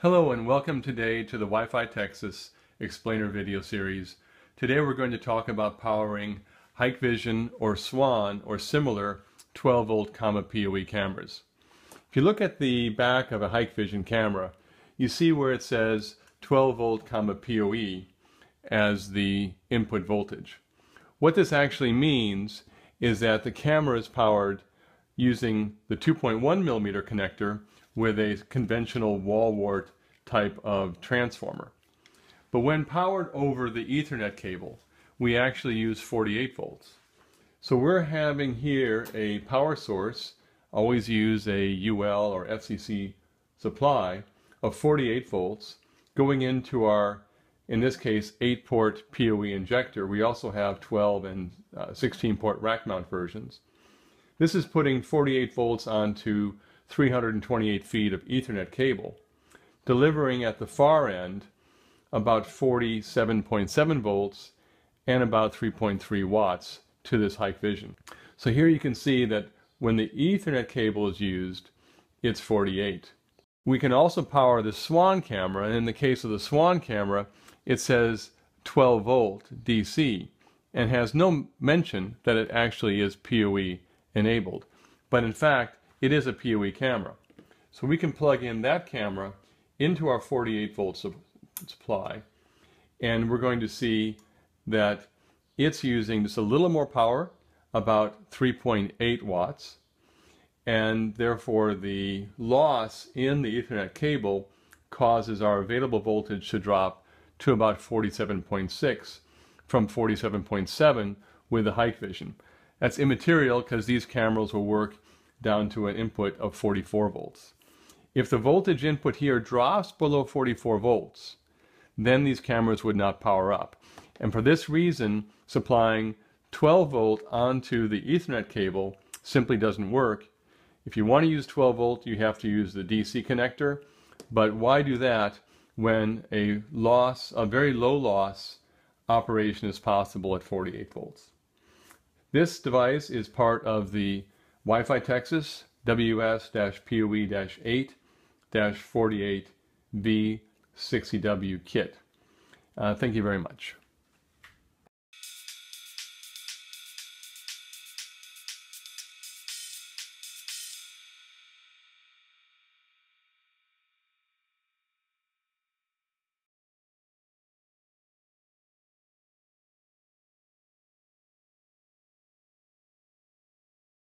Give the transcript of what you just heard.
Hello and welcome today to the Wi-Fi Texas Explainer video series. Today we're going to talk about powering Hikvision or Swan or similar 12 volt PoE cameras. If you look at the back of a Hikvision camera, you see where it says 12 volt PoE as the input voltage. What this actually means is that the camera is powered using the 2.1 millimeter connector with a conventional wall wart type of transformer. But when powered over the Ethernet cable, we actually use 48 volts. So we're having here a power source, always use a UL or FCC supply of 48 volts going into our, in this case, 8-port PoE injector. We also have 12 and 16-port rack mount versions. This is putting 48 volts onto 328 feet of Ethernet cable, delivering at the far end about 47.7 volts and about 3.3 watts to this Hikvision. So here you can see that when the Ethernet cable is used, it's 48. We can also power the Swan camera, and in the case of the Swan camera, it says 12 volt DC and has no mention that it actually is PoE enabled. But in fact, it is a PoE camera. So we can plug in that camera into our 48 volt supply, and we're going to see that it's using just a little more power, about 3.8 watts, and therefore the loss in the Ethernet cable causes our available voltage to drop to about 47.6 from 47.7 with the Hikvision. That's immaterial because these cameras will work down to an input of 44 volts. If the voltage input here drops below 44 volts, then these cameras would not power up. And for this reason, supplying 12 volt onto the Ethernet cable simply doesn't work. If you want to use 12 volt, you have to use the DC connector. But why do that when a very low loss operation is possible at 48 volts? This device is part of the Wi-Fi Texas WS-PoE-8-48V60W kit. Thank you very much.